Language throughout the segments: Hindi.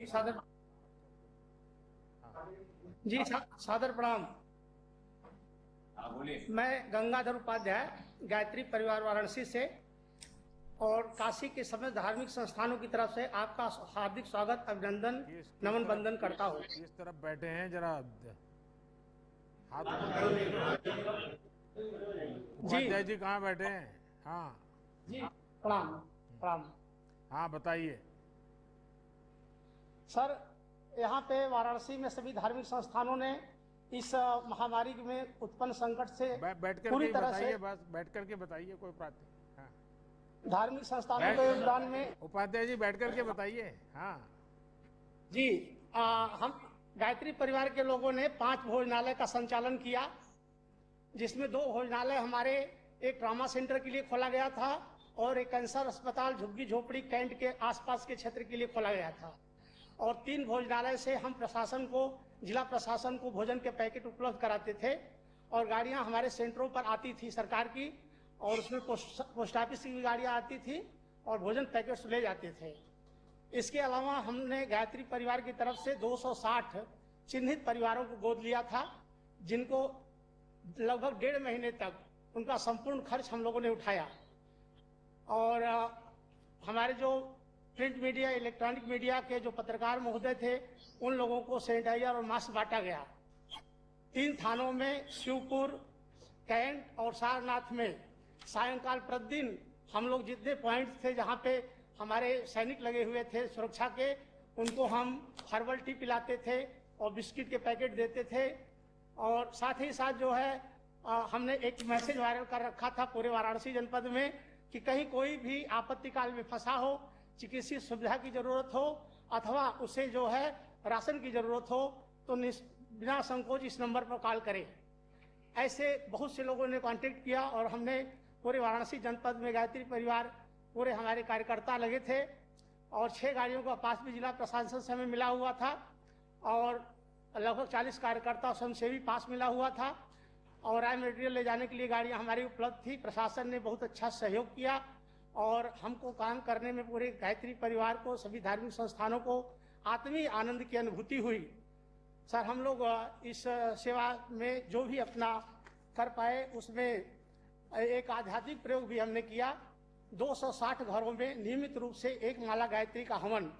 सादर जी सादर प्रणाम। बोलिए। मैं गंगाधर उपाध्याय गायत्री परिवार वाराणसी से और काशी के सभी धार्मिक संस्थानों की तरफ से आपका हार्दिक स्वागत, अभिनंदन, नमन बंदन करता हूँ। इस तरफ बैठे हैं, जरा हाथ उपाध्याय जी कहाँ बैठे हैं? हाँ जी प्रणाम प्रणाम। हाँ बताइए सर, यहाँ पे वाराणसी में सभी धार्मिक संस्थानों ने इस महामारी में उत्पन्न संकट से बैठ कर पूरी के तरह बताइए, से बस बैठ कर के बताइए, कोई बात नहीं। हाँ धार्मिक संस्थानों के योगदान में उपाध्याय जी बैठ कर के बताइए। हाँ जी हम गायत्री परिवार के लोगों ने 5 भोजनालय का संचालन किया, जिसमें 2 भोजनालय हमारे एक ट्रॉमा सेंटर के लिए खोला गया था और एक कैंसर अस्पताल झुग्गी झोपड़ी कैंट के आसपास के क्षेत्र के लिए खोला गया था। और 3 भोजनालय से हम प्रशासन को, जिला प्रशासन को भोजन के पैकेट उपलब्ध कराते थे और गाड़ियां हमारे सेंटरों पर आती थी सरकार की, और उसमें पोस्ट ऑफिस की गाड़ियां आती थी और भोजन पैकेट्स ले जाते थे। इसके अलावा हमने गायत्री परिवार की तरफ से 260 चिन्हित परिवारों को गोद लिया था, जिनको लगभग 1.5 महीने तक उनका संपूर्ण खर्च हम लोगों ने उठाया। और हमारे जो प्रिंट मीडिया, इलेक्ट्रॉनिक मीडिया के जो पत्रकार महोदय थे, उन लोगों को सैनिटाइजर और मास्क बांटा गया। 3 थानों में, शिवपुर, कैंट और सारनाथ में सायंकाल प्रतिदिन हम लोग जितने पॉइंट्स थे जहाँ पे हमारे सैनिक लगे हुए थे सुरक्षा के, उनको हम हर्बल टी पिलाते थे और बिस्किट के पैकेट देते थे। और साथ ही साथ जो है हमने एक मैसेज वायरल कर रखा था पूरे वाराणसी जनपद में कि कहीं कोई भी आपत्ति काल में फंसा हो, चिकित्सीय सुविधा की जरूरत हो अथवा उसे जो है राशन की जरूरत हो, तो बिना संकोच इस नंबर पर कॉल करें। ऐसे बहुत से लोगों ने कांटेक्ट किया और हमने पूरे वाराणसी जनपद में गायत्री परिवार, पूरे हमारे कार्यकर्ता लगे थे और 6 गाड़ियों का पास भी जिला प्रशासन से हमें मिला हुआ था और लगभग 40 कार्यकर्ता स्वयंसेवी पास मिला हुआ था और राय मटेरियल ले जाने के लिए गाड़ियां हमारी उपलब्ध थी। प्रशासन ने बहुत अच्छा सहयोग किया और हमको काम करने में पूरे गायत्री परिवार को, सभी धार्मिक संस्थानों को आत्मीय आनंद की अनुभूति हुई। सर, हम लोग इस सेवा में जो भी अपना कर पाए उसमें एक आध्यात्मिक प्रयोग भी हमने किया। 260 घरों में नियमित रूप से 1 माला गायत्री का हवन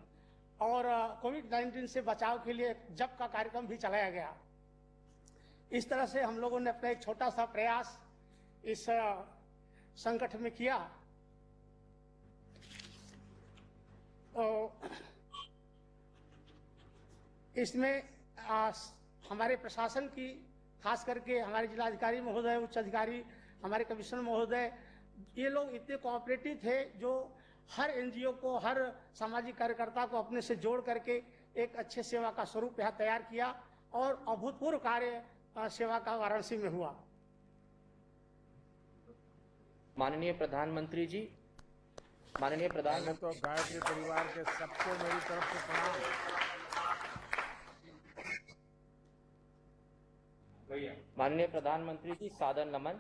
और कोविड-19 से बचाव के लिए जप का कार्यक्रम भी चलाया गया। इस तरह से हम लोगों ने अपना एक छोटा सा प्रयास इस संकट में किया। इसमें हमारे प्रशासन की, खास करके हमारे जिलाधिकारी महोदय, उच्च अधिकारी, हमारे कमिश्नर महोदय, ये लोग इतने कोऑपरेटिव थे जो हर एनजीओ को, हर सामाजिक कार्यकर्ता को अपने से जोड़ करके एक अच्छे सेवा का स्वरूप यहाँ तैयार किया और अभूतपूर्व कार्य सेवा का वाराणसी में हुआ। माननीय प्रधानमंत्री जी, माननीय प्रधानमंत्री, तो गायत्री परिवार के सबको मेरी तरफ से प्रणाम। माननीय प्रधानमंत्री जी, सादर नमन।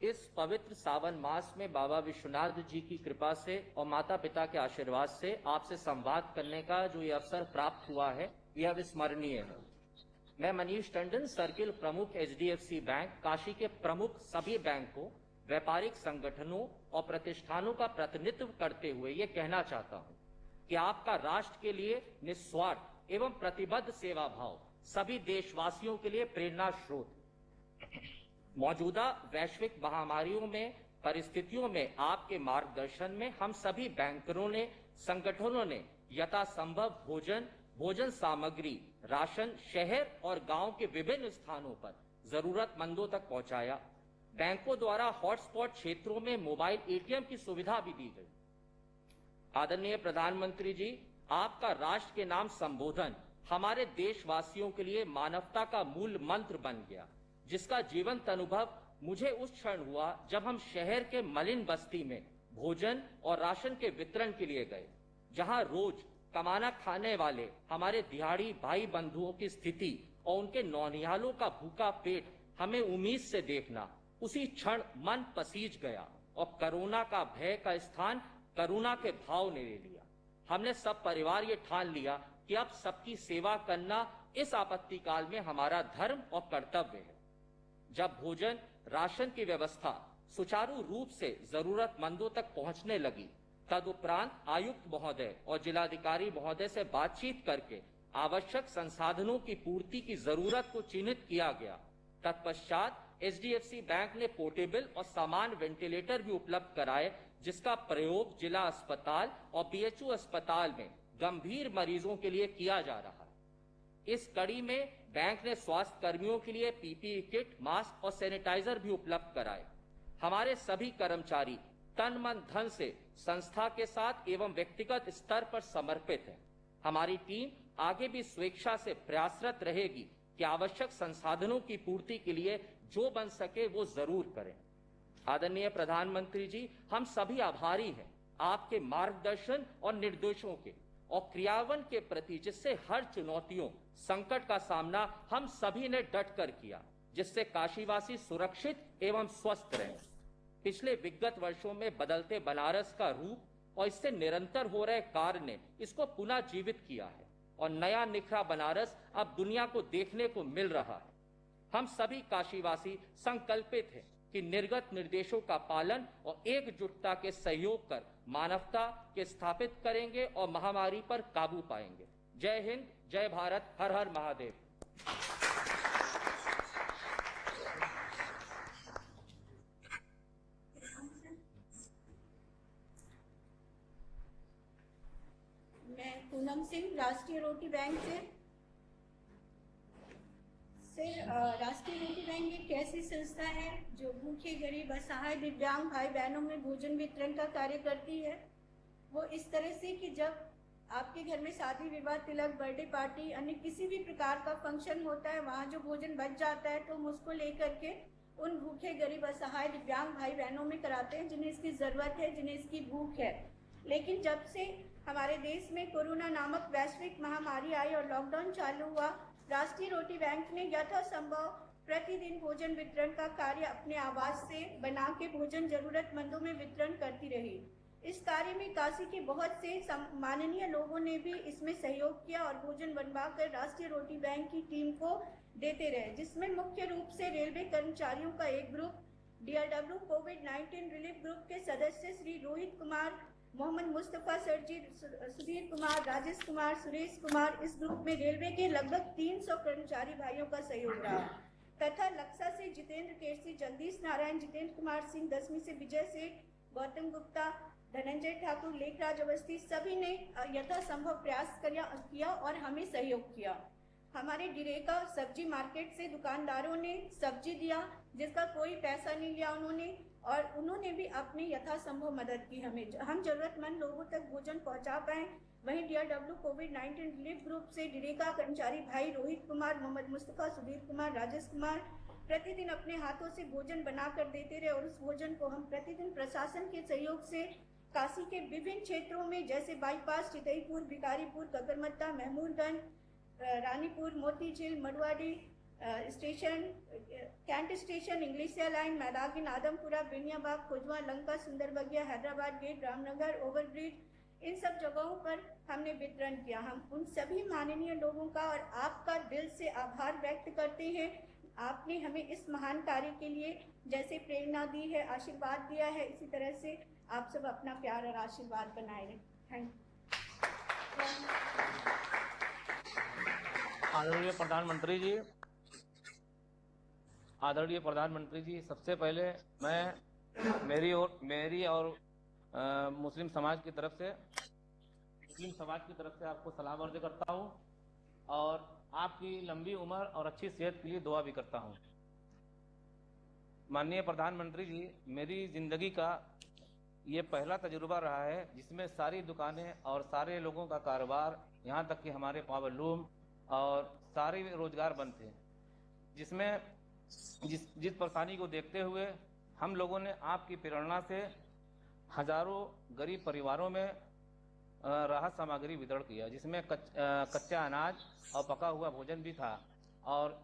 इस पवित्र सावन मास में बाबा विश्वनाथ जी की कृपा से और माता पिता के आशीर्वाद से आपसे संवाद करने का जो ये अवसर प्राप्त हुआ है, यह अविस्मरणीय है। मैं मनीष टंडन, सर्किल प्रमुख HDFC बैंक, काशी के प्रमुख सभी बैंकों, व्यापारिक संगठनों और प्रतिष्ठानों का प्रतिनिधित्व करते हुए ये कहना चाहता हूं कि आपका राष्ट्र के लिए निस्वार्थ एवं प्रतिबद्ध सेवा भाव सभी देशवासियों के लिए प्रेरणा स्रोत। मौजूदा वैश्विक महामारियों में परिस्थितियों में आपके मार्गदर्शन में हम सभी बैंकरों ने, संगठनों ने यथासंभव भोजन सामग्री, राशन शहर और गांव के विभिन्न स्थानों पर जरूरतमंदों तक पहुंचाया। बैंकों द्वारा हॉटस्पॉट क्षेत्रों में मोबाइल ATM की सुविधा भी दी गई। आदरणीय प्रधानमंत्री जी, आपका राष्ट्र के नाम संबोधन हमारे देशवासियों के लिए मानवता का मूल मंत्र बन गया, जिसका जीवंत अनुभव मुझे उस क्षण हुआ जब हम शहर के मलिन बस्ती में भोजन और राशन के वितरण के लिए गए, जहां रोज कमाना खाने वाले हमारे दिहाड़ी भाई बंधुओं की स्थिति और उनके नौनिहालों का भूखा पेट हमें उम्मीद से देखना उसी क्षण मन पसीज गया और कोरोना का भय का स्थान करुणा के भाव ने ले लिया। हमने सब परिवार ये ठान लिया कि अब सबकी सेवा करना इस आपत्ति काल में हमारा धर्म और कर्तव्य है। जब भोजन राशन की व्यवस्था सुचारू रूप से जरूरतमंदों तक पहुंचने लगी, तदुपरांत आयुक्त महोदय और जिलाधिकारी महोदय से बातचीत करके आवश्यक संसाधनों की पूर्ति की जरूरत को चिन्हित किया गया। तत्पश्चात एचडीएफसी बैंक ने पोर्टेबल और सामान वेंटिलेटर भी उपलब्ध कराए, जिसका प्रयोग जिला अस्पताल और बीएचयू अस्पताल में गंभीर मरीजों के लिए किया जा रहा है। इस कड़ी में बैंक ने स्वास्थ्य कर्मियों के लिए पीपीई किट, मास्क और सैनिटाइजर भी उपलब्ध कराए। हमारे सभी कर्मचारी तन मन धन से संस्था के साथ एवं व्यक्तिगत स्तर पर समर्पित है। हमारी टीम आगे भी स्वेच्छा से प्रयासरत रहेगी कि आवश्यक संसाधनों की पूर्ति के लिए जो बन सके वो जरूर करें। आदरणीय प्रधानमंत्री जी, हम सभी आभारी हैं आपके मार्गदर्शन और निर्देशों के और क्रियान्वयन के प्रति, जिससे हर चुनौतियों संकट का सामना हम सभी ने डट कर किया, जिससे काशीवासी सुरक्षित एवं स्वस्थ रहे। पिछले विगत वर्षों में बदलते बनारस का रूप और इससे निरंतर हो रहे कार्य ने इसको पुनः जीवित किया है और नया निखरा बनारस अब दुनिया को देखने को मिल रहा है। हम सभी काशीवासी संकल्पित हैं कि निर्गत निर्देशों का पालन और एकजुटता के सहयोग कर मानवता के स्थापित करेंगे और महामारी पर काबू पाएंगे। जय हिंद, जय भारत, हर हर महादेव। मैं पूनम सिंह, राष्ट्रीय रोटी बैंक से। राष्ट्रीय रोटी बैंक एक ऐसी संस्था है जो भूखे, गरीब, असहाय, दिव्यांग भाई बहनों में भोजन वितरण का कार्य करती है। वो इस तरह से कि जब आपके घर में शादी विवाह, तिलक, बर्थडे पार्टी, अन्य किसी भी प्रकार का फंक्शन होता है, वहाँ जो भोजन बच जाता है तो हम उसको लेकर के उन भूखे, गरीब, असहाय, दिव्यांग भाई बहनों में कराते हैं जिन्हें इसकी ज़रूरत है, जिन्हें इसकी भूख है। लेकिन जब से हमारे देश में कोरोना नामक वैश्विक महामारी आई और लॉकडाउन चालू हुआ, राष्ट्रीय रोटी बैंक ने यथासंभव प्रतिदिन भोजन वितरण का कार्य अपने आवास से बना के भोजन जरूरतमंदों में वितरण करती रही। इस कार्य में काशी के बहुत से माननीय लोगों ने भी इसमें सहयोग किया और भोजन बनवाकर राष्ट्रीय रोटी बैंक की टीम को देते रहे, जिसमें मुख्य रूप से रेलवे कर्मचारियों का एक ग्रुप, DRW कोविड-19 रिलीफ ग्रुप के सदस्य श्री रोहित कुमार, मोहम्मद मुस्तफा सरजी, सुधीर कुमार, राजेश कुमार, सुरेश कुमार, इस ग्रुप में रेलवे के लगभग 300 कर्मचारी भाइयों का सहयोग रहा तथा लक्सा से जितेंद्र केसी, जगदीश नारायण, जितेंद्र कुमार सिंह, 10वीं से विजय सेठ, गौतम गुप्ता, धनंजय ठाकुर, लेखराज अवस्थी, सभी ने यथासंभव प्रयास किया और हमें सहयोग किया। हमारे डिरेका सब्जी मार्केट से दुकानदारों ने सब्जी दिया, जिसका कोई पैसा नहीं लिया उन्होंने, और उन्होंने भी अपनी यथासंभव मदद की। हम जरूरतमंद लोगों तक भोजन पहुंचा पाएं। वहीं DRW कोविड-19 रिलीफ ग्रुप से डिरेका कर्मचारी भाई रोहित कुमार, मोहम्मद मुस्तफा, सुधीर कुमार, राजेश कुमार प्रतिदिन अपने हाथों से भोजन बनाकर देते रहे और उस भोजन को हम प्रतिदिन प्रशासन के सहयोग से काशी के विभिन्न क्षेत्रों में जैसे bypass, Chitaipur, Bhikharipur, Kakarmatta, Mahmudganj, Ranipur, Motijheel, Manduadih station, cantt station, Englishiya line, Maidagin, Adampura, Beniabagh, Khojwa, Lanka, Sundarbagiya, Hyderabad gate, Ramnagar, overbridge, इन सब जगहों पर हमने वितरण किया। हम उन सभी माननीय लोगों का और आपका दिल से आभार व्यक्त करते हैं। आपने हमें इस महान कार्य के लिए जैसे प्रेरणा दी है, आशीर्वाद दिया है, इसी तरह से आप सब अपना प्यार और आशीर्वाद बनाए रखें। Thank you. आदरणीय प्रधानमंत्री जी, सबसे पहले मैं मेरी और मुस्लिम समाज की तरफ से आपको सलाम अर्ज करता हूं और आपकी लंबी उम्र और अच्छी सेहत के लिए दुआ भी करता हूं। माननीय प्रधानमंत्री जी, मेरी जिंदगी का ये पहला तजुर्बा रहा है जिसमें सारी दुकानें और सारे लोगों का कारोबार, यहाँ तक कि हमारे पावर लूम और सारे रोजगार बंद थे, जिसमें जिस परेशानी को देखते हुए हम लोगों ने आपकी प्रेरणा से हजारों गरीब परिवारों में राहत सामग्री वितरण किया, जिसमें कच्चा अनाज और पका हुआ भोजन भी था। और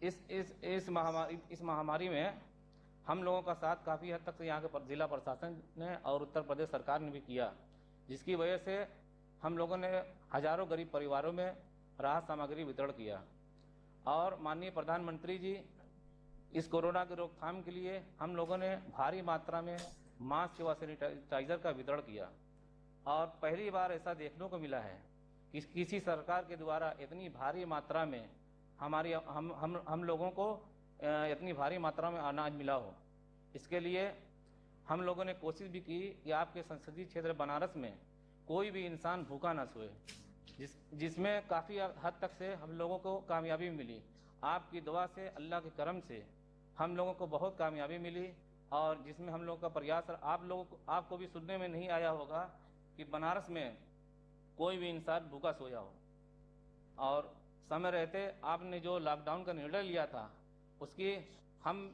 इस महामारी में हम लोगों का साथ काफ़ी हद तक यहाँ के जिला प्रशासन ने और उत्तर प्रदेश सरकार ने भी किया, जिसकी वजह से हम लोगों ने हजारों गरीब परिवारों में राहत सामग्री वितरण किया। और माननीय प्रधानमंत्री जी, इस कोरोना की रोकथाम के लिए हम लोगों ने भारी मात्रा में मास्क व सैनिटाइजर का वितरण किया। और पहली बार ऐसा देखने को मिला है कि किसी सरकार के द्वारा इतनी भारी मात्रा में हम लोगों को इतनी भारी मात्रा में अनाज मिला हो। इसके लिए हम लोगों ने कोशिश भी की कि आपके संसदीय क्षेत्र बनारस में कोई भी इंसान भूखा ना सोए, जिसमें काफ़ी हद तक से हम लोगों को कामयाबी मिली। आपकी दुआ से, अल्लाह के करम से हम लोगों को बहुत कामयाबी मिली। और जिसमें हम लोगों का प्रयास, आपको भी सुनने में नहीं आया होगा कि बनारस में कोई भी इंसान भूखा सोया हो। और समय रहते आपने जो लॉकडाउन का निर्णय लिया था, उसकी हम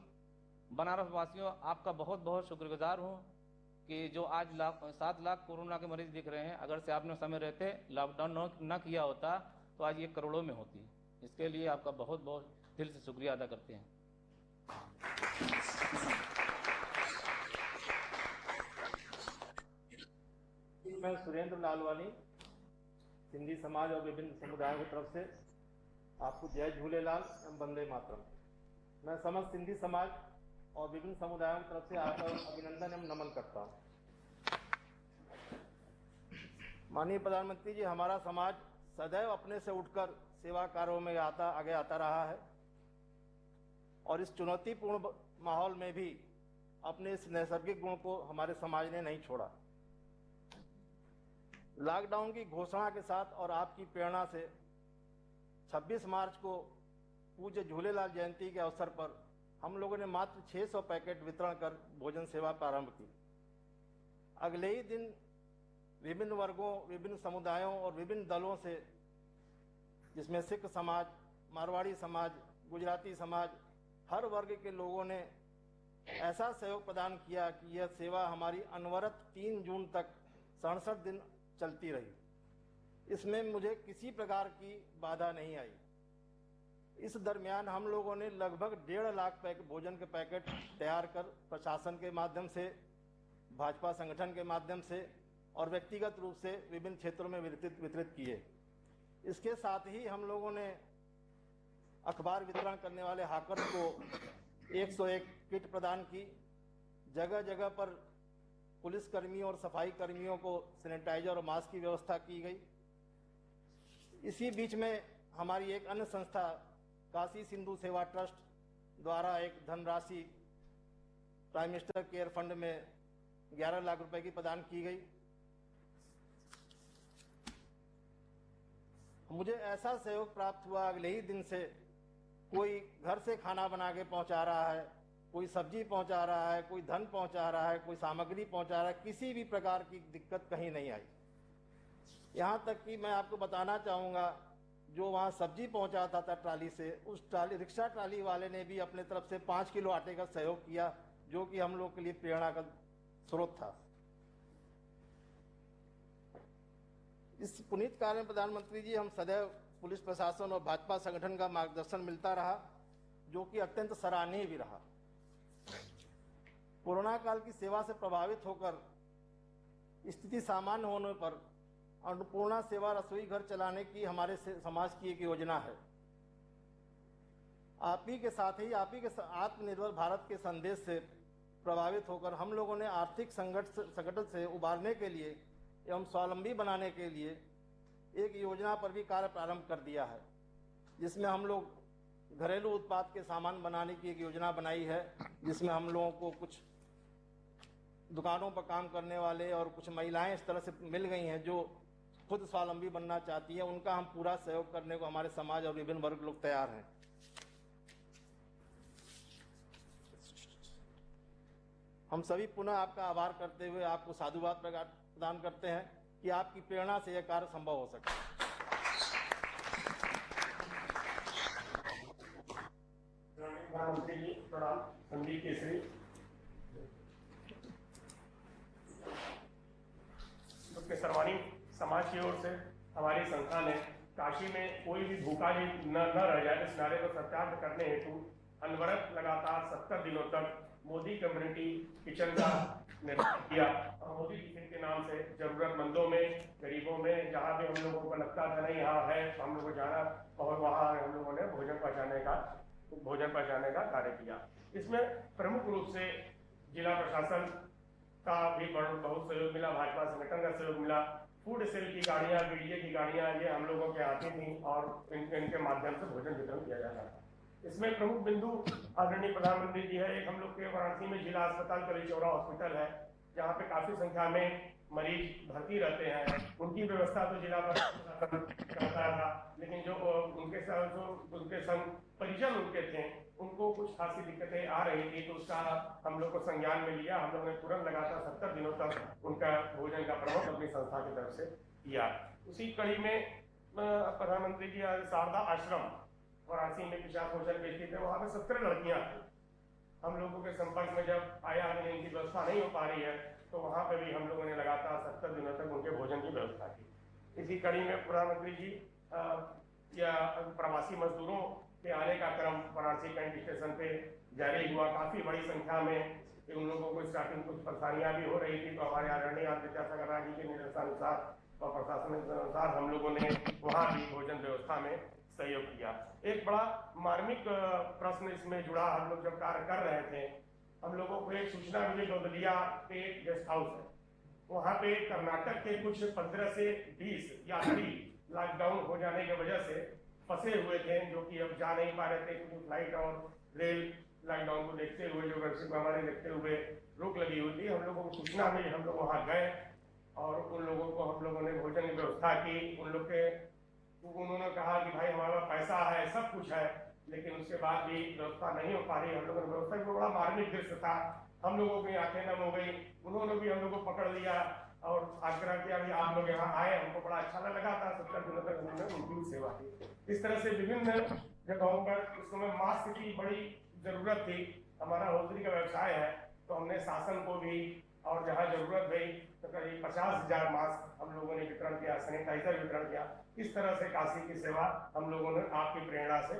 बनारस वासियों आपका बहुत बहुत शुक्रगुजार हूँ कि जो आज 7 लाख कोरोना के मरीज दिख रहे हैं, अगर से आपने समय रहते लॉकडाउन न किया होता तो आज ये करोड़ों में होती। इसके लिए आपका बहुत बहुत दिल से शुक्रिया अदा करते हैं। मैं सुरेंद्र लालवानी, सिंधी समाज और विभिन्न समुदायों की तरफ से आपको जय झूलेलाल एवं वंदे मातरम। मैं समस्त सिंधी समाज और विभिन्न समुदायों की तरफ से आपका अभिनंदन एवं नमन करता हूँ। माननीय प्रधानमंत्री जी, हमारा समाज सदैव अपने से उठकर सेवा कार्यों में आगे आता रहा है और इस चुनौतीपूर्ण माहौल में भी अपने इस नैसर्गिक गुण को हमारे समाज ने नहीं छोड़ा। लॉकडाउन की घोषणा के साथ और आपकी प्रेरणा से 26 मार्च को पूज्य झूलेलाल जयंती के अवसर पर हम लोगों ने मात्र 600 पैकेट वितरण कर भोजन सेवा प्रारंभ की। अगले ही दिन विभिन्न वर्गों, विभिन्न समुदायों और विभिन्न दलों से, जिसमें सिख समाज, मारवाड़ी समाज, गुजराती समाज, हर वर्ग के लोगों ने ऐसा सहयोग प्रदान किया कि यह सेवा हमारी अनवरत 3 जून तक 67 दिन चलती रही। इसमें मुझे किसी प्रकार की बाधा नहीं आई। इस दरमियान हम लोगों ने लगभग 1.5 लाख भोजन के पैकेट तैयार कर प्रशासन के माध्यम से, भाजपा संगठन के माध्यम से और व्यक्तिगत रूप से विभिन्न क्षेत्रों में वितरित किए। इसके साथ ही हम लोगों ने अखबार वितरण करने वाले हाकर्स को 101 किट प्रदान की। जगह जगह पर पुलिसकर्मियों और सफाई कर्मियों को सैनिटाइजर और मास्क की व्यवस्था की गई। इसी बीच में हमारी एक अन्य संस्था काशी सिंधु सेवा ट्रस्ट द्वारा एक धनराशि प्राइम मिनिस्टर केयर फंड में 11 लाख रुपए की प्रदान की गई। मुझे ऐसा सहयोग प्राप्त हुआ, अगले ही दिन से कोई घर से खाना बना के पहुंचा रहा है, कोई सब्जी पहुंचा रहा है, कोई धन पहुंचा रहा है, कोई सामग्री पहुंचा रहा है। किसी भी प्रकार की दिक्कत कहीं नहीं आई। यहाँ तक कि मैं आपको बताना चाहूँगा, जो वहाँ सब्जी पहुंचाता था ट्राली से, उस रिक्शा ट्राली वाले ने भी अपने तरफ से 5 किलो आटे का सहयोग किया, जो कि हम लोग के लिए प्रेरणा का स्रोत था। इस पुनीत कार्य में प्रधानमंत्री जी, हम सदैव पुलिस प्रशासन और भाजपा संगठन का मार्गदर्शन मिलता रहा, जो कि अत्यंत सराहनीय भी रहा। कोरोना काल की सेवा से प्रभावित होकर स्थिति सामान्य होने पर अन्नपूर्णा सेवा रसोई घर चलाने की हमारे समाज की एक योजना है। आप ही के साथ ही आप ही के आत्मनिर्भर भारत के संदेश से प्रभावित होकर हम लोगों ने आर्थिक संकट से उबारने के लिए एवं स्वावलंबी बनाने के लिए एक योजना पर भी कार्य प्रारंभ कर दिया है, जिसमें हम लोग घरेलू उत्पाद के सामान बनाने की एक योजना बनाई है, जिसमें हम लोगों को कुछ दुकानों पर काम करने वाले और कुछ महिलाएं इस तरह से मिल गई हैं जो खुद स्वावलंबी बनना चाहती है। उनका हम पूरा सहयोग करने को हमारे समाज और विभिन्न वर्ग लोग तैयार हैं। हम सभी पुनः आपका आभार करते हुए आपको साधुवाद प्रदान करते हैं कि आपकी प्रेरणा से यह कार्य संभव हो सके। प्रधानमंत्री जी प्रणाम। संदीप केसरी। उसके सर्वानी समाज की ओर से हमारी संस्था ने काशी में कोई भी भूखा न रह जाए इस नारे को सत्यार्थ करने हेतु अनवरत लगातार 70 दिनों तक मोदी कम्युनिटी किचन का निर्माण किया और मोदी किचन के नाम से जरूरतमंदों में, गरीबों में, जहाँ भी हम लोगों को लगता था नहीं यहाँ है तो हम लोग को जाना और वहाँ हम लोगों ने भोजन पहुँचाने का कार्य किया। इसमें प्रमुख रूप से जिला प्रशासन का भी बहुत सहयोग मिला, भाजपा संगठन का सहयोग मिला। फूड सेल की गाड़ियाँ, बीडीए की गाड़ियाँ ये हम लोगों के आती थी और इनके माध्यम से भोजन वितरण किया जाता था। इसमें प्रमुख बिंदु आदरणीय प्रधानमंत्री जी है। एक हम लोग के वाराणसी में जिला अस्पताल कलीचौरा हॉस्पिटल है, जहाँ पे काफी संख्या में मरीज भर्ती रहते हैं। उनकी व्यवस्था तो जिला प्रशासन करता था, लेकिन जो उनके संग परिजन उनके थे, उनको कुछ खासी दिक्कतें आ रही थी, तो उसका हम लोग को संज्ञान में लिया। हम लोग ने तुरंत लगातार 70 दिनों तक उनका भोजन का प्रबंध अपनी संस्था की तरफ से किया। उसी कड़ी में प्रधानमंत्री जी शारदा आश्रम वाराणसी में पिछड़ा भोजन बेचते थे, वहाँ पे 17 लड़कियां थी। हम लोगों के संपर्क में जब आया कि इनकी व्यवस्था नहीं हो पा रही है, तो वहाँ पे भी हम लोगों ने लगातार 70 दिनों तक उनके भोजन की व्यवस्था की। इसी कड़ी में प्रधानमंत्री जी या प्रवासी मजदूरों के आने का क्रम वाराणसी कैंट स्टेशन पे जारी हुआ। काफी बड़ी संख्या में उन लोगों को स्टार्टिंग कुछ परेशानियां भी हो रही थी, तो हमारे आदरणीय विद्यासागर राय जी के निर्देशानुसार और प्रशासन के अनुसार हम लोगों ने वहाँ भी भोजन व्यवस्था में सहयोग किया। एक बड़ा मार्मिक प्रश्न इसमें जुड़ा। हम लोग जब कार्य कर रहे थे, हम लोगों को एक सूचना मिली, गौदलिया पे एक गेस्ट हाउस है, वहाँ पे कर्नाटक के कुछ 15 से 20 यात्री लॉकडाउन हो जाने की वजह से फंसे हुए थे, जो कि अब जा नहीं पा रहे थे, क्योंकि फ्लाइट और रेल लॉकडाउन को देखते हुए, जो वैश्विक महामारी देखते हुए रोक लगी हुई थी। हम लोगों को सूचना मिली, हम लोग वहाँ गए और उन लोगों को हम लोगों ने भोजन की व्यवस्था की। उन्होंने कहा कि भाई हमारे पास पैसा है, सब कुछ है, लेकिन उसके बाद भी व्यवस्था नहीं हो पा रही। हम लोगों ने व्यवस्था की, बड़ा मार्मिक दृश्य था। हम लोगों की आंखें नम हो गई। उन्होंने भी हम लोग को पकड़ लिया और आग्रह किया कि आप लोग यहाँ आए, हमको बड़ा अच्छा लगा था। 70 दिनों तक उन्होंने उनकी सेवा की। इस तरह से विभिन्न जगहों पर उस समय मास्क की बड़ी जरूरत थी। हमारा होजरी का व्यवसाय है, तो हमने शासन को भी और जहाँ जरूरत हुई तो करीब 50,000 मास्क हम लोगों ने वितरण किया, सैनिटाइजर वितरण किया। इस तरह से काशी की सेवा हम लोगों ने आपकी प्रेरणा से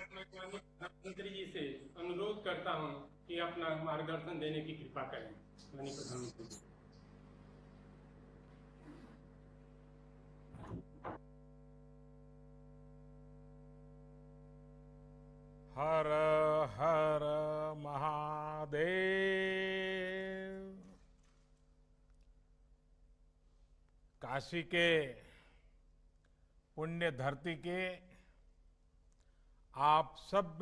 प्रधानमंत्री जी से अनुरोध करता हूं कि अपना मार्गदर्शन देने की कृपा करें। माननीय प्रधानमंत्री जी। हर हर महादेव। काशी के पुण्य धरती के आप सब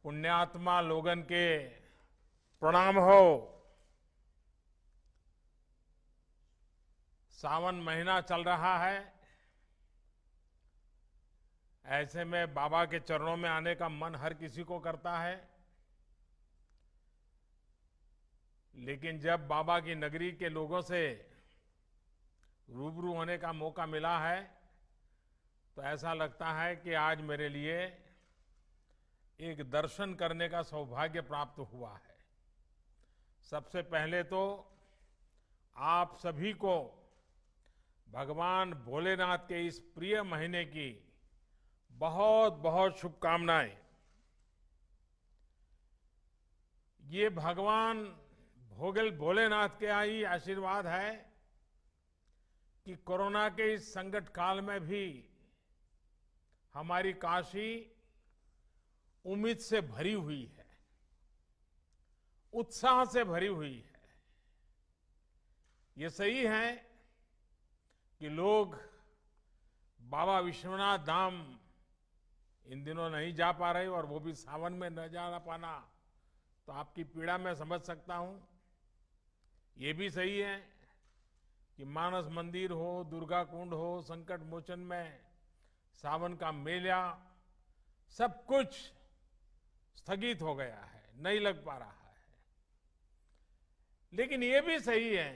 पुण्यात्मा लोगन के प्रणाम हो। सावन महीना चल रहा है, ऐसे में बाबा के चरणों में आने का मन हर किसी को करता है, लेकिन जब बाबा की नगरी के लोगों से रूबरू होने का मौका मिला है, तो ऐसा लगता है कि आज मेरे लिए एक दर्शन करने का सौभाग्य प्राप्त हुआ है। सबसे पहले तो आप सभी को भगवान भोलेनाथ के इस प्रिय महीने की बहुत बहुत शुभकामनाएं। ये भगवान भोलेनाथ के ही आशीर्वाद है कि कोरोना के इस संकट काल में भी हमारी काशी उम्मीद से भरी हुई है, उत्साह से भरी हुई है। ये सही है कि लोग बाबा विश्वनाथ धाम इन दिनों नहीं जा पा रहे, और वो भी सावन में न जा पाना, तो आपकी पीड़ा मैं समझ सकता हूं। ये भी सही है कि मानस मंदिर हो, दुर्गा कुंड हो, संकट मोचन में सावन का मेला, सब कुछ स्थगित हो गया है, नहीं लग पा रहा है। लेकिन ये भी सही है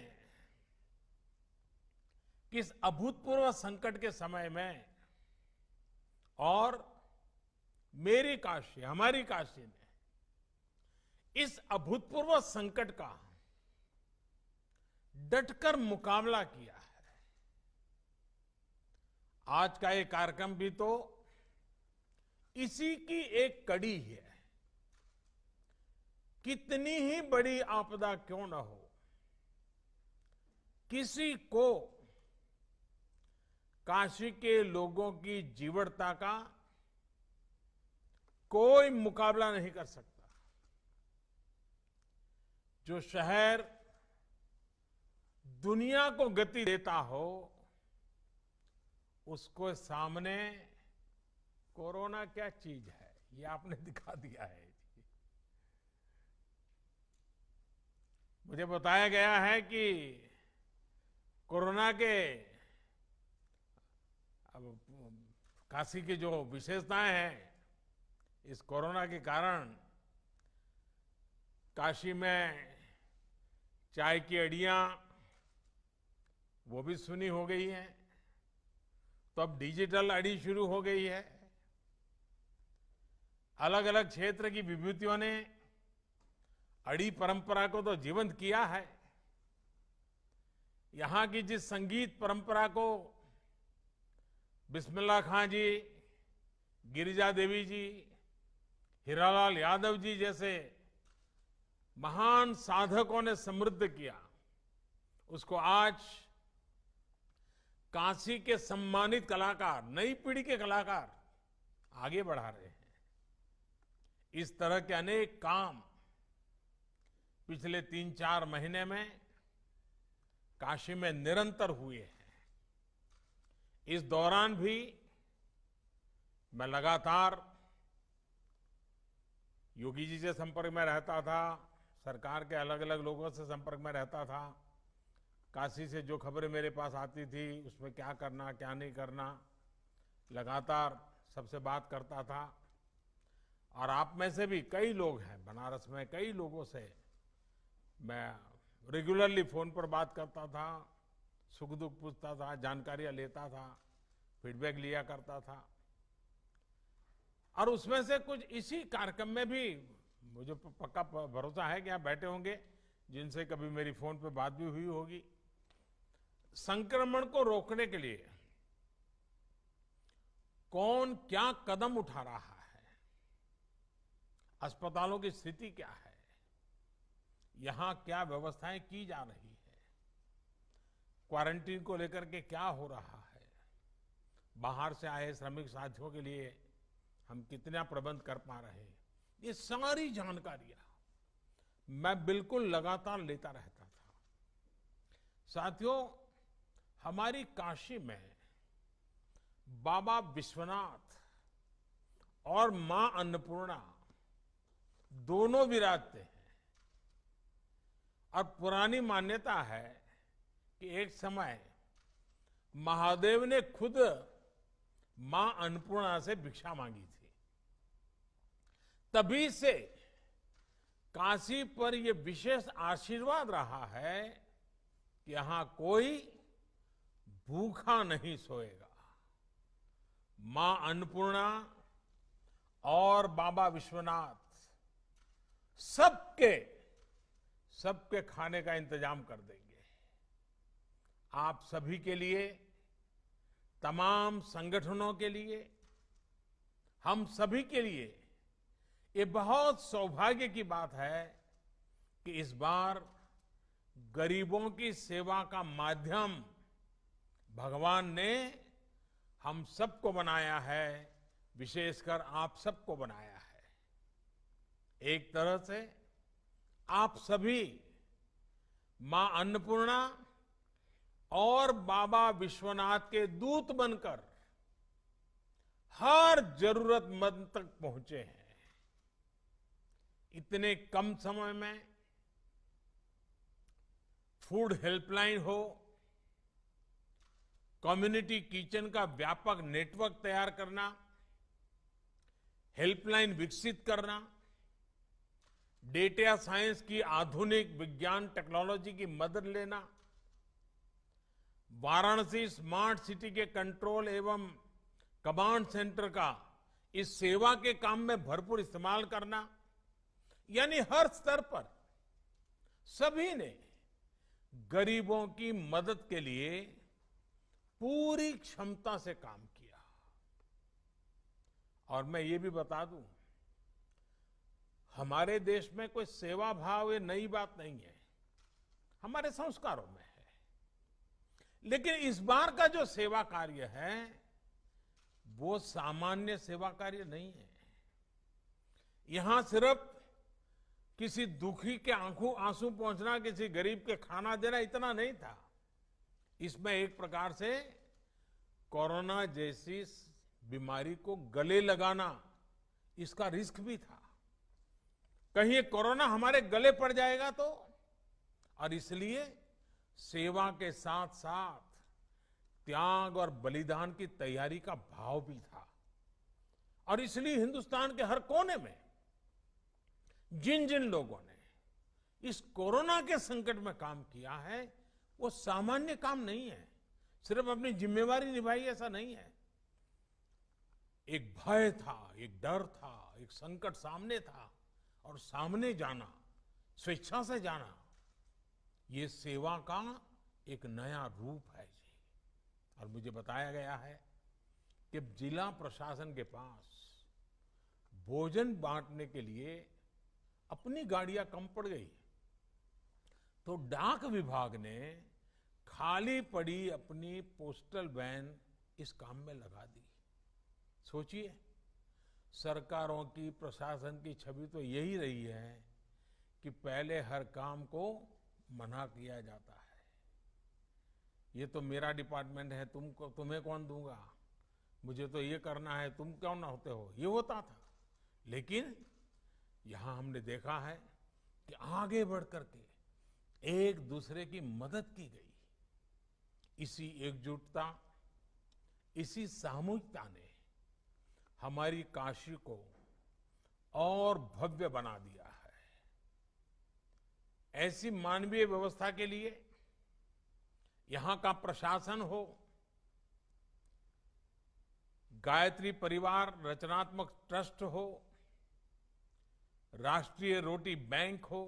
कि इस अभूतपूर्व संकट के समय में और मेरी काशी, हमारी काशी ने इस अभूतपूर्व संकट का डटकर मुकाबला किया है। आज का ये कार्यक्रम भी तो इसी की एक कड़ी है। कितनी ही बड़ी आपदा क्यों न हो, किसी को काशी के लोगों की जीवटता का कोई मुकाबला नहीं कर सकता। जो शहर दुनिया को गति देता हो, उसको सामने कोरोना क्या चीज है, ये आपने दिखा दिया है। मुझे बताया गया है कि कोरोना के अब काशी की जो विशेषताएं हैं, इस कोरोना के कारण काशी में चाय की अड़ियां वो भी सुनी हो गई हैं, तो अब डिजिटल अड़ी शुरू हो गई है। अलग अलग क्षेत्र की विभूतियों ने अड़ी परंपरा को तो जीवंत किया है। यहां की जिस संगीत परंपरा को बिस्मिल्लाह खां जी, गिरिजा देवी जी, हीरालाल यादव जी जैसे महान साधकों ने समृद्ध किया, उसको आज काशी के सम्मानित कलाकार, नई पीढ़ी के कलाकार आगे बढ़ा रहे हैं। इस तरह के अनेक काम पिछले 3-4 महीने में काशी में निरंतर हुए हैं। इस दौरान भी मैं लगातार योगी जी से संपर्क में रहता था, सरकार के अलग अलग लोगों से संपर्क में रहता था। काशी से जो खबरें मेरे पास आती थी, उसमें क्या करना क्या नहीं करना, लगातार सबसे बात करता था। और आप में से भी कई लोग हैं, बनारस में कई लोगों से मैं रेगुलरली फोन पर बात करता था, सुख दुख पूछता था, जानकारियां लेता था, फीडबैक लिया करता था। और उसमें से कुछ इसी कार्यक्रम में भी मुझे पक्का भरोसा है कि आप बैठे होंगे जिनसे कभी मेरी फोन पे बात भी हुई होगी। संक्रमण को रोकने के लिए कौन क्या कदम उठा रहा है, अस्पतालों की स्थिति क्या है, यहां क्या व्यवस्थाएं की जा रही है, क्वारंटीन को लेकर के क्या हो रहा है, बाहर से आए श्रमिक साथियों के लिए हम कितना प्रबंध कर पा रहे हैं, ये सारी जानकारियां मैं बिल्कुल लगातार लेता रहता था। साथियों, हमारी काशी में बाबा विश्वनाथ और मां अन्नपूर्णा दोनों विराजते हैं। और पुरानी मान्यता है कि एक समय महादेव ने खुद मां अन्नपूर्णा से भिक्षा मांगी थी। तभी से काशी पर यह विशेष आशीर्वाद रहा है कि यहां कोई भूखा नहीं सोएगा। मां अन्नपूर्णा और बाबा विश्वनाथ सबके खाने का इंतजाम कर देंगे। आप सभी के लिए, तमाम संगठनों के लिए, हम सभी के लिए ये बहुत सौभाग्य की बात है कि इस बार गरीबों की सेवा का माध्यम भगवान ने हम सबको बनाया है, विशेषकर आप सबको बनाया है। एक तरह से आप सभी मां अन्नपूर्णा और बाबा विश्वनाथ के दूत बनकर हर जरूरतमंद तक पहुंचे हैं। इतने कम समय में फूड हेल्पलाइन हो, कम्युनिटी किचन का व्यापक नेटवर्क तैयार करना, हेल्पलाइन विकसित करना, डेटा साइंस की आधुनिक विज्ञान टेक्नोलॉजी की मदद लेना, वाराणसी स्मार्ट सिटी के कंट्रोल एवं कमांड सेंटर का इस सेवा के काम में भरपूर इस्तेमाल करना, यानी हर स्तर पर सभी ने गरीबों की मदद के लिए पूरी क्षमता से काम किया। और मैं ये भी बता दूं, हमारे देश में कोई सेवा भाव ये नई बात नहीं है, हमारे संस्कारों में है। लेकिन इस बार का जो सेवा कार्य है वो सामान्य सेवा कार्य नहीं है। यहां सिर्फ किसी दुखी के आंखों आंसू पहुंचना, किसी गरीब के खाना देना, इतना नहीं था। इसमें एक प्रकार से कोरोना जैसी बीमारी को गले लगाना, इसका रिस्क भी था। कहीं ये कोरोना हमारे गले पड़ जाएगा तो, और इसलिए सेवा के साथ साथ त्याग और बलिदान की तैयारी का भाव भी था। और इसलिए हिंदुस्तान के हर कोने में जिन जिन लोगों ने इस कोरोना के संकट में काम किया है वो सामान्य काम नहीं है। सिर्फ अपनी जिम्मेवारी निभाई ऐसा नहीं है। एक भय था, एक डर था, एक संकट सामने था, और सामने जाना, स्वेच्छा से जाना, ये सेवा का एक नया रूप है जी। और मुझे बताया गया है कि जिला प्रशासन के पास भोजन बांटने के लिए अपनी गाड़ियां कम पड़ गई, तो डाक विभाग ने खाली पड़ी अपनी पोस्टल वैन इस काम में लगा दी। सोचिए, सरकारों की, प्रशासन की छवि तो यही रही है कि पहले हर काम को मना किया जाता है। ये तो मेरा डिपार्टमेंट है, तुम्हें कौन दूंगा, मुझे तो ये करना है, तुम क्यों ना होते हो, ये होता था। लेकिन यहां हमने देखा है कि आगे बढ़ करके एक दूसरे की मदद की गई। इसी एकजुटता, इसी सामूहिकता ने हमारी काशी को और भव्य बना दिया है। ऐसी मानवीय व्यवस्था के लिए यहां का प्रशासन हो, गायत्री परिवार रचनात्मक ट्रस्ट हो, राष्ट्रीय रोटी बैंक हो,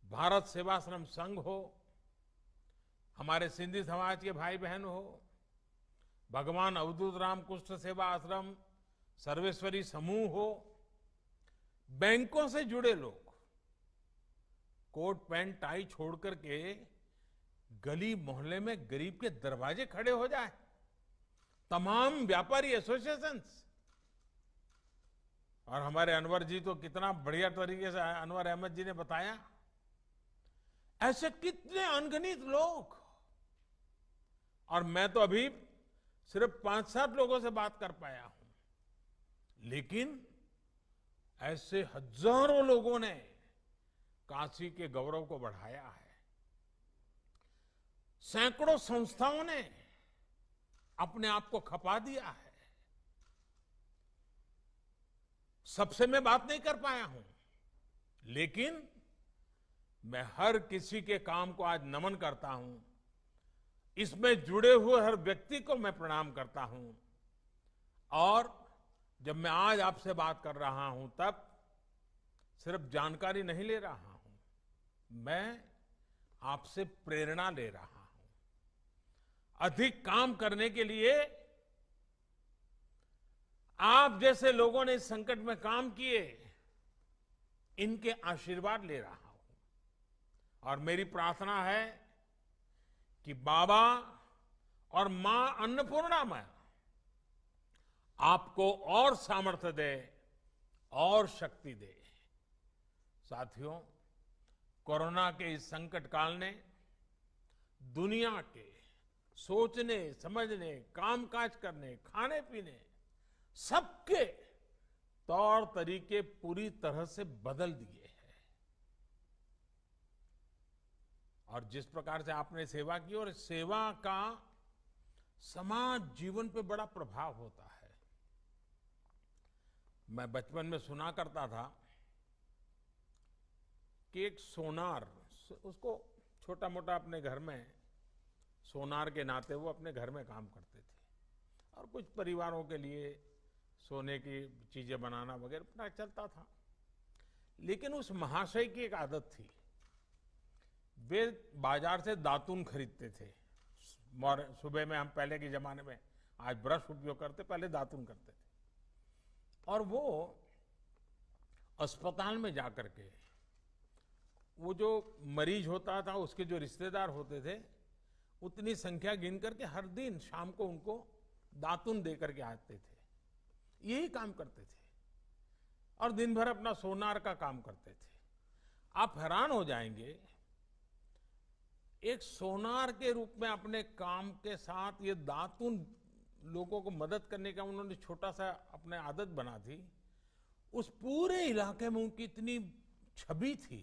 भारत सेवाश्रम संघ हो, हमारे सिंधी समाज के भाई बहन हो, भगवान अवधूत राम कुष्ठ सेवा आश्रम, सर्वेश्वरी समूह हो, बैंकों से जुड़े लोग कोट पैंट टाई छोड़ करके गली मोहल्ले में गरीब के दरवाजे खड़े हो जाए, तमाम व्यापारी एसोसिएशंस। और हमारे अनवर जी तो कितना बढ़िया तरीके से, अनवर अहमद जी ने बताया, ऐसे कितने अनगिनत लोग। और मैं तो अभी सिर्फ 5-7 लोगों से बात कर पाया हूं, लेकिन ऐसे हजारों लोगों ने काशी के गौरव को बढ़ाया है। सैकड़ों संस्थाओं ने अपने आप को खपा दिया है। सबसे मैं बात नहीं कर पाया हूं, लेकिन मैं हर किसी के काम को आज नमन करता हूं। इसमें जुड़े हुए हर व्यक्ति को मैं प्रणाम करता हूं। और जब मैं आज आपसे बात कर रहा हूं तब सिर्फ जानकारी नहीं ले रहा हूं, मैं आपसे प्रेरणा ले रहा हूं। अधिक काम करने के लिए आप जैसे लोगों ने इस संकट में काम किए, इनके आशीर्वाद ले रहा हूं। और मेरी प्रार्थना है कि बाबा और मां अन्नपूर्णा में आपको और सामर्थ्य दे और शक्ति दे। साथियों, कोरोना के इस संकट काल ने दुनिया के सोचने, समझने, कामकाज करने, खाने पीने, सबके तौर तरीके पूरी तरह से बदल दिए हैं। और जिस प्रकार से आपने सेवा की, और सेवा का समाज जीवन पे बड़ा प्रभाव होता है। मैं बचपन में सुना करता था कि एक सोनार, उसको छोटा मोटा अपने घर में सोनार के नाते वो अपने घर में काम करते थे, और कुछ परिवारों के लिए सोने की चीजें बनाना वगैरह अपना चलता था। लेकिन उस महाशय की एक आदत थी, वे बाजार से दातून खरीदते थे, सुबह में हम पहले के जमाने में आज ब्रश उपयोग करते, पहले दातुन करते थे। और वो अस्पताल में जाकर के वो जो मरीज होता था उसके जो रिश्तेदार होते थे उतनी संख्या गिन करके हर दिन शाम को उनको दातुन दे करके आते थे, यही काम करते थे और दिन भर अपना सोनार का काम करते थे। आप हैरान हो जाएंगे, एक सोनार के रूप में अपने काम के साथ ये दातुन लोगों को मदद करने का उन्होंने छोटा सा अपने आदत बना थी। उस पूरे इलाके में उनकी इतनी छवि थी,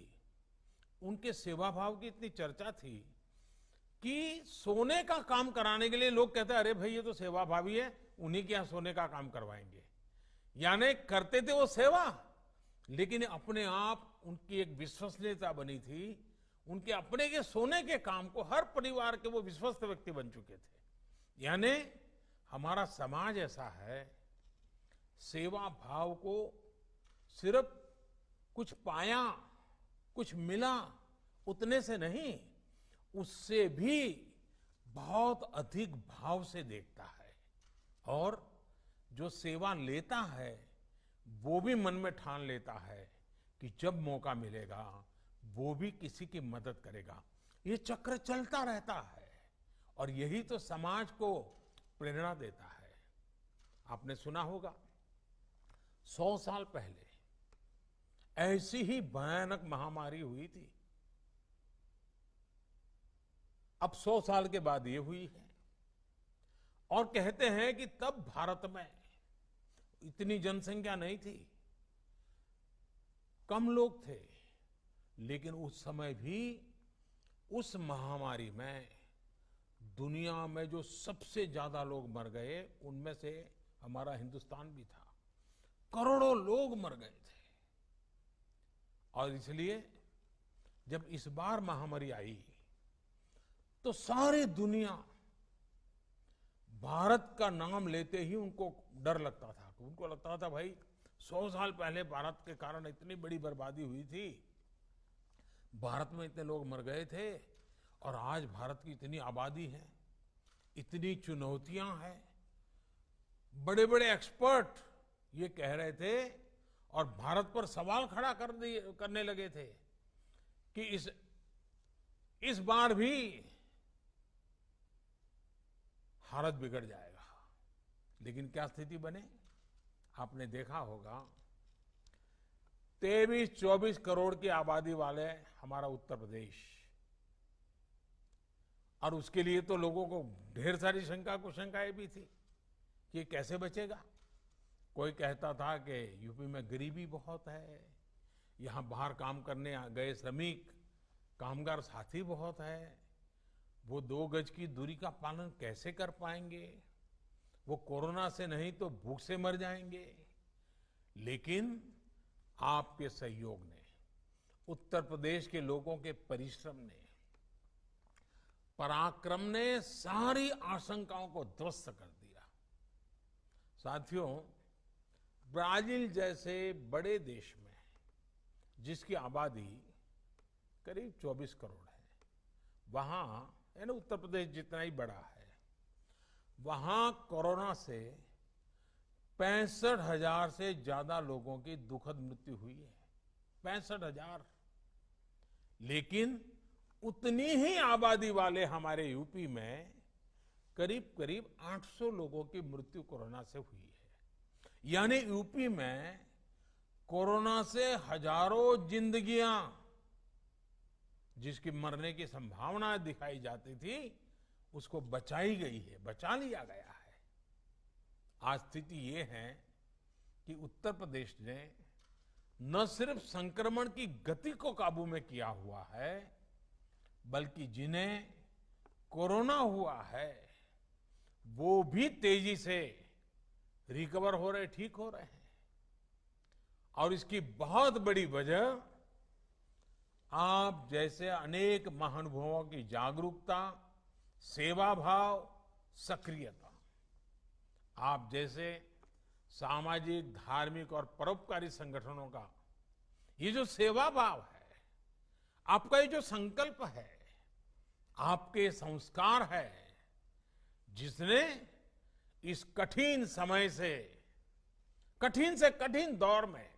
उनके सेवा भाव की इतनी चर्चा थी कि सोने का काम कराने के लिए लोग कहते अरे भाई ये तो सेवा भावी है, उन्हीं के यहाँ सोने का काम करवाएंगे। यानी करते थे वो सेवा, लेकिन अपने आप उनकी एक विश्वसनीयता बनी थी। उनके अपने के सोने के काम को हर परिवार के वो विश्वस्त व्यक्ति बन चुके थे। यानी हमारा समाज ऐसा है, सेवा भाव को सिर्फ कुछ पाया, कुछ मिला उतने से नहीं, उससे भी बहुत अधिक भाव से देखता है। और जो सेवा लेता है वो भी मन में ठान लेता है कि जब मौका मिलेगा वो भी किसी की मदद करेगा। ये चक्र चलता रहता है और यही तो समाज को प्रेरणा देता है। आपने सुना होगा 100 साल पहले ऐसी ही भयानक महामारी हुई थी, अब 100 साल के बाद ये हुई है। और कहते हैं कि तब भारत में इतनी जनसंख्या नहीं थी, कम लोग थे, लेकिन उस समय भी उस महामारी में दुनिया में जो सबसे ज्यादा लोग मर गए उनमें से हमारा हिंदुस्तान भी था। करोड़ों लोग मर गए थे। और इसलिए जब इस बार महामारी आई तो सारी दुनिया भारत का नाम लेते ही उनको डर लगता था। उनको लगता था भाई 100 साल पहले भारत के कारण इतनी बड़ी बर्बादी हुई थी, भारत में इतने लोग मर गए थे और आज भारत की इतनी आबादी है, इतनी चुनौतियां हैं। बड़े बड़े एक्सपर्ट ये कह रहे थे और भारत पर सवाल खड़ा करने लगे थे कि इस बार भी हालत बिगड़ जाएगा। लेकिन क्या स्थिति बने, आपने देखा होगा 23-24 करोड़ की आबादी वाले हमारा उत्तर प्रदेश, और उसके लिए तो लोगों को ढेर सारी कुशंकाएं भी थी कि ये कैसे बचेगा। कोई कहता था कि यूपी में गरीबी बहुत है, यहां बाहर काम करने गए श्रमिक कामगार साथी बहुत है, वो 2 गज की दूरी का पालन कैसे कर पाएंगे, वो कोरोना से नहीं तो भूख से मर जाएंगे। लेकिन आपके सहयोग ने, उत्तर प्रदेश के लोगों के परिश्रम ने, पराक्रम ने सारी आशंकाओं को ध्वस्त कर दिया। साथियों, ब्राजील जैसे बड़े देश में जिसकी आबादी करीब 24 करोड़ है, वहां यानी उत्तर प्रदेश जितना ही बड़ा है, वहां कोरोना से 65,000 से ज्यादा लोगों की दुखद मृत्यु हुई है। 65,000। लेकिन उतनी ही आबादी वाले हमारे यूपी में करीब करीब 800 लोगों की मृत्यु कोरोना से हुई है। यानी यूपी में कोरोना से हजारों जिंदगियां जिसकी मरने की संभावना दिखाई जाती थी उसको बचाई गई है, बचा लिया गया है। आज स्थिति ये है कि उत्तर प्रदेश ने न सिर्फ संक्रमण की गति को काबू में किया हुआ है, बल्कि जिन्हें कोरोना हुआ है वो भी तेजी से रिकवर हो रहे, ठीक हो रहे हैं। और इसकी बहुत बड़ी वजह आप जैसे अनेक महानुभावों की जागरूकता, सेवा भाव, सक्रियता, आप जैसे सामाजिक, धार्मिक और परोपकारी संगठनों का ये जो सेवा भाव है, आपका ये जो संकल्प है, आपके संस्कार है, जिसने इस कठिन समय से कठिन दौर में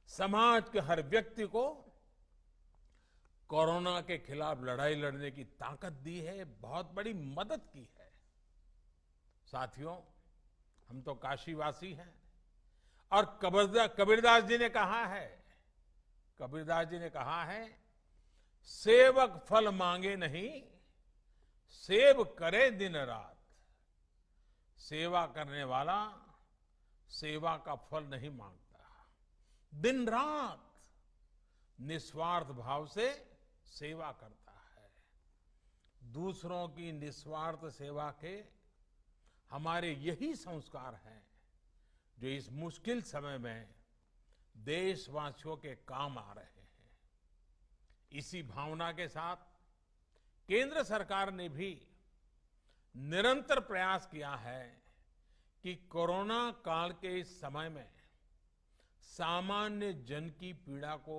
समाज के हर व्यक्ति को कोरोना के खिलाफ लड़ाई लड़ने की ताकत दी है, बहुत बड़ी मदद की है। साथियों, हम तो काशीवासी हैं और कबीरदास जी ने कहा है, सेवक फल मांगे नहीं, सेव करे दिन रात। सेवा करने वाला सेवा का फल नहीं मांगता, दिन रात निस्वार्थ भाव से सेवा करता है। दूसरों की निस्वार्थ सेवा के हमारे यही संस्कार हैं जो इस मुश्किल समय में देशवासियों के काम आ रहे हैं। इसी भावना के साथ केंद्र सरकार ने भी निरंतर प्रयास किया है कि कोरोना काल के इस समय में सामान्य जन की पीड़ा को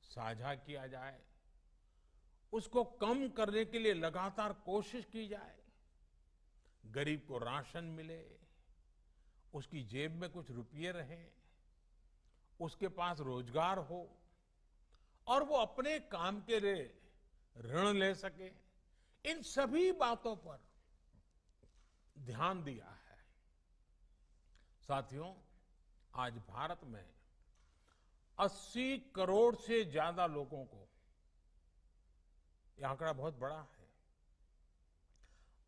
साझा किया जाए, उसको कम करने के लिए लगातार कोशिश की जाए। गरीब को राशन मिले, उसकी जेब में कुछ रुपये रहें, उसके पास रोजगार हो और वो अपने काम के लिए ऋण ले सके। इन सभी बातों पर ध्यान दिया है। साथियों, आज भारत में 80 करोड़ से ज्यादा लोगों को, यह आंकड़ा बहुत बड़ा है,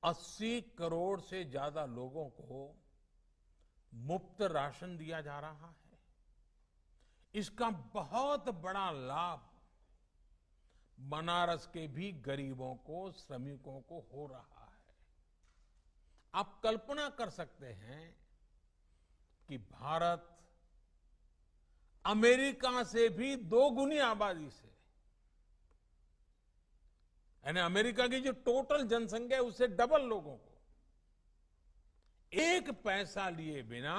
80 करोड़ से ज्यादा लोगों को मुफ्त राशन दिया जा रहा है। इसका बहुत बड़ा लाभ बनारस के भी गरीबों को, श्रमिकों को हो रहा है। आप कल्पना कर सकते हैं कि भारत अमेरिका से भी 2 गुनी आबादी से, यानी अमेरिका की जो टोटल जनसंख्या है उससे डबल लोगों को एक पैसा लिए बिना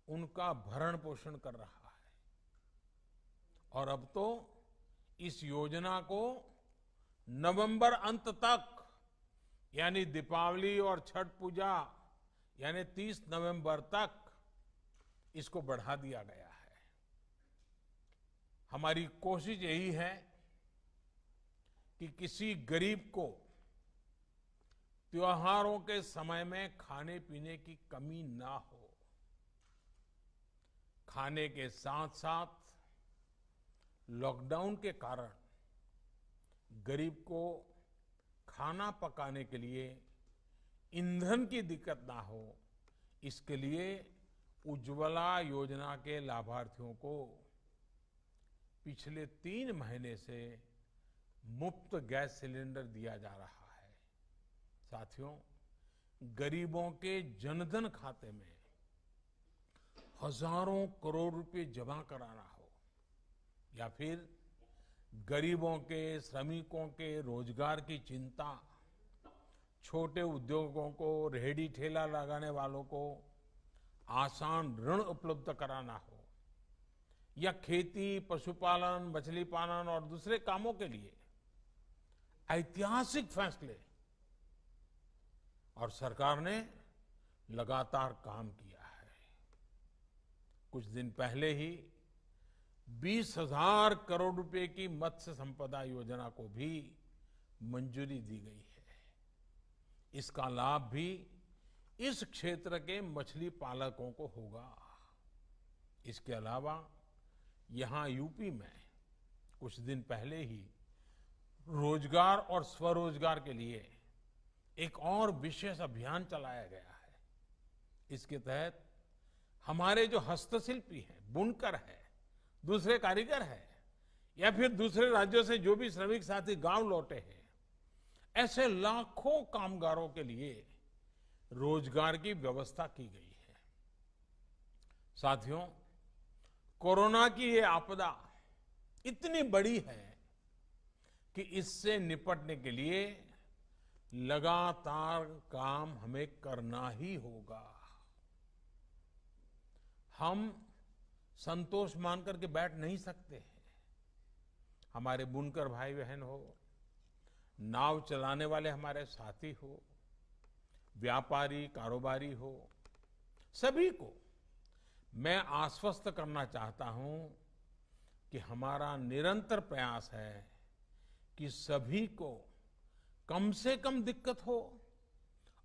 उनका भरण पोषण कर रहा है। और अब तो इस योजना को नवंबर अंत तक, यानी दीपावली और छठ पूजा यानी 30 नवंबर तक इसको बढ़ा दिया गया है। हमारी कोशिश यही है कि किसी गरीब को त्योहारों के समय में खाने पीने की कमी ना हो। खाने के साथ साथ लॉकडाउन के कारण गरीब को खाना पकाने के लिए ईंधन की दिक्कत ना हो, इसके लिए उज्ज्वला योजना के लाभार्थियों को पिछले 3 महीने से मुफ्त गैस सिलेंडर दिया जा रहा है। साथियों, गरीबों के जनधन खाते में हजारों करोड़ रुपए जमा कराना हो या फिर गरीबों के, श्रमिकों के रोजगार की चिंता, छोटे उद्योगों को, रेहड़ी ठेला लगाने वालों को आसान ऋण उपलब्ध कराना हो या खेती, पशुपालन, मछली पालन और दूसरे कामों के लिए ऐतिहासिक फैसले, और सरकार ने लगातार काम किया है। कुछ दिन पहले ही 20,000 करोड़ रुपए की मत्स्य संपदा योजना को भी मंजूरी दी गई है। इसका लाभ भी इस क्षेत्र के मछली पालकों को होगा। इसके अलावा यहां यूपी में कुछ दिन पहले ही रोजगार और स्वरोजगार के लिए एक और विशेष अभियान चलाया गया है। इसके तहत हमारे जो हस्तशिल्पी हैं, बुनकर है, दूसरे कारीगर है या फिर दूसरे राज्यों से जो भी श्रमिक साथी गांव लौटे हैं, ऐसे लाखों कामगारों के लिए रोजगार की व्यवस्था की गई है। साथियों, कोरोना की ये आपदा इतनी बड़ी है कि इससे निपटने के लिए लगातार काम हमें करना ही होगा। हम संतोष मानकर के बैठ नहीं सकते हैं। हमारे बुनकर भाई बहन हो, नाव चलाने वाले हमारे साथी हो, व्यापारी कारोबारी हो, सभी को मैं आश्वस्त करना चाहता हूं कि हमारा निरंतर प्रयास है कि सभी को कम से कम दिक्कत हो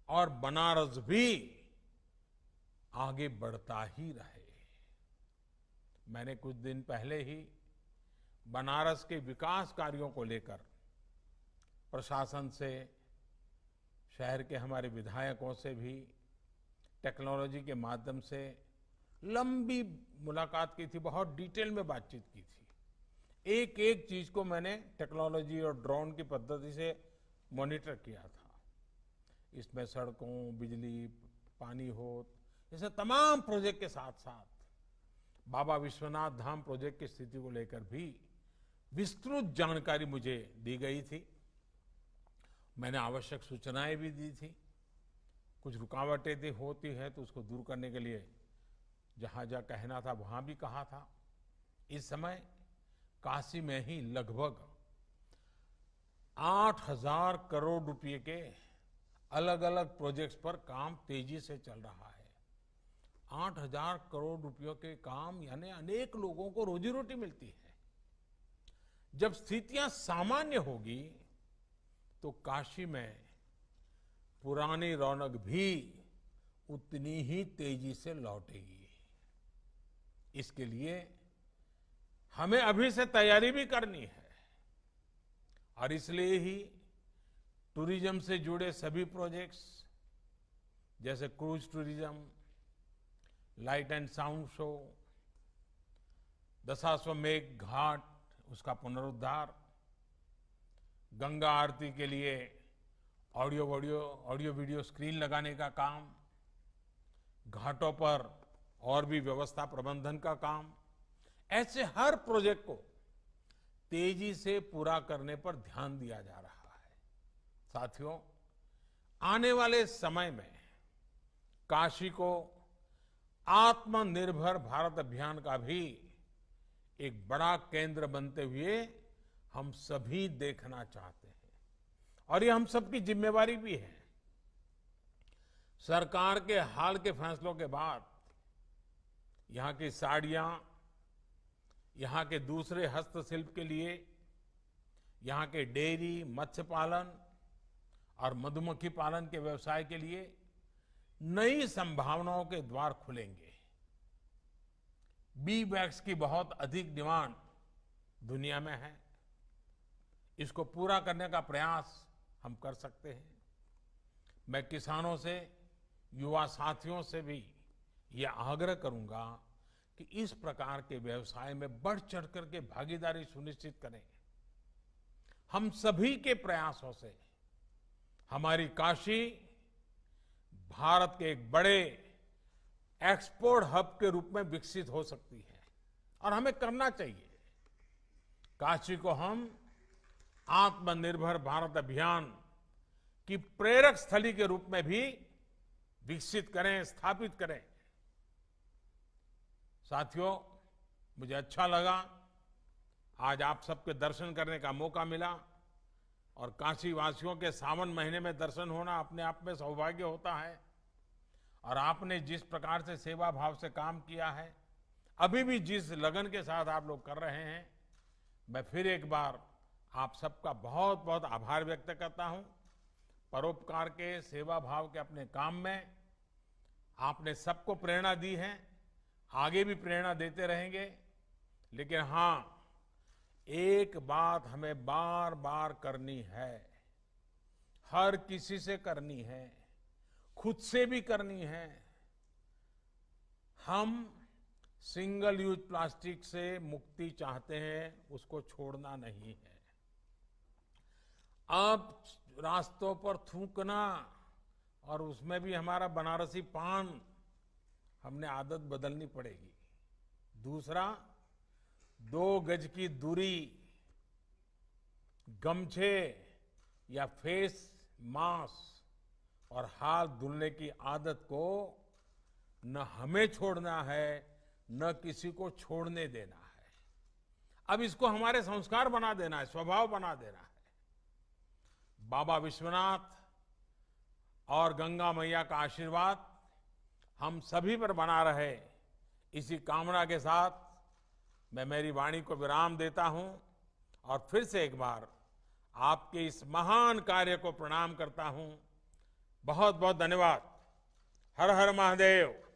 और बनारस भी आगे बढ़ता ही रहे। मैंने कुछ दिन पहले ही बनारस के विकास कार्यों को लेकर प्रशासन से, शहर के हमारे विधायकों से भी टेक्नोलॉजी के माध्यम से लंबी मुलाकात की थी, बहुत डिटेल में बातचीत की थी। एक एक चीज को मैंने टेक्नोलॉजी और ड्रोन की पद्धति से मॉनिटर किया था। इसमें सड़कों, बिजली, पानी हो, जैसे तमाम प्रोजेक्ट के साथ साथ बाबा विश्वनाथ धाम प्रोजेक्ट की स्थिति को लेकर भी विस्तृत जानकारी मुझे दी गई थी। मैंने आवश्यक सूचनाएं भी दी थी। कुछ रुकावटें होती है तो उसको दूर करने के लिए जहां जहां कहना था वहां भी कहा था। इस समय काशी में ही लगभग 8,000 करोड़ रुपए के अलग अलग प्रोजेक्ट्स पर काम तेजी से चल रहा है। 8,000 करोड़ रुपयों के काम यानी अनेक लोगों को रोजी रोटी मिलती है। जब स्थितियां सामान्य होगी तो काशी में पुरानी रौनक भी उतनी ही तेजी से लौटेगी। इसके लिए हमें अभी से तैयारी भी करनी है और इसलिए ही टूरिज्म से जुड़े सभी प्रोजेक्ट्स जैसे cruise tourism, light and sound show, Dashashwamedh Ghat उसका पुनरुद्धार, गंगा आरती के लिए ऑडियो वीडियो स्क्रीन लगाने का काम, घाटों पर और भी व्यवस्था प्रबंधन का काम, ऐसे हर प्रोजेक्ट को तेजी से पूरा करने पर ध्यान दिया जा रहा है। साथियों, आने वाले समय में काशी को आत्मनिर्भर भारत अभियान का भी एक बड़ा केंद्र बनते हुए हम सभी देखना चाहते हैं और ये हम सबकी जिम्मेवारी भी है। सरकार के हाल के फैसलों के बाद यहां की साड़ियां, यहां के दूसरे हस्तशिल्प के लिए, यहां के डेयरी, मत्स्य पालन और मधुमक्खी पालन के व्यवसाय के लिए नई संभावनाओं के द्वार खुलेंगे। बी वैक्स की बहुत अधिक डिमांड दुनिया में है। इसको पूरा करने का प्रयास हम कर सकते हैं। मैं किसानों से, युवा साथियों से भी ये आग्रह करूंगा कि इस प्रकार के व्यवसाय में बढ़ चढ़ करके भागीदारी सुनिश्चित करें। हम सभी के प्रयासों से हमारी काशी भारत के एक बड़े एक्सपोर्ट हब के रूप में विकसित हो सकती है और हमें करना चाहिए। काशी को हम आत्मनिर्भर भारत अभियान की प्रेरक स्थली के रूप में भी विकसित करें, स्थापित करें। साथियों, मुझे अच्छा लगा आज आप सबके दर्शन करने का मौका मिला और काशी वासियों के सावन महीने में दर्शन होना अपने आप में सौभाग्य होता है। और आपने जिस प्रकार से सेवा भाव से काम किया है, अभी भी जिस लगन के साथ आप लोग कर रहे हैं, मैं फिर एक बार आप सबका बहुत बहुत आभार व्यक्त करता हूं। परोपकार के, सेवा भाव के अपने काम में आपने सबको प्रेरणा दी है, आगे भी प्रेरणा देते रहेंगे। लेकिन हां, एक बात हमें बार बार करनी है, हर किसी से करनी है, खुद से भी करनी है। हम सिंगल यूज प्लास्टिक से मुक्ति चाहते हैं, उसको छोड़ना नहीं है। अब रास्तों पर थूकना और उसमें भी हमारा बनारसी पान, हमने आदत बदलनी पड़ेगी। दूसरा, 2 गज की दूरी, गमछे या फेस मास्क और हाथ धुलने की आदत को न हमें छोड़ना है, न किसी को छोड़ने देना है। अब इसको हमारे संस्कार बना देना है, स्वभाव बना देना है। बाबा विश्वनाथ और गंगा मैया का आशीर्वाद हम सभी पर बना रहे, इसी कामना के साथ मैं मेरी वाणी को विराम देता हूं और फिर से एक बार आपके इस महान कार्य को प्रणाम करता हूं। बहुत बहुत धन्यवाद। हर हर महादेव।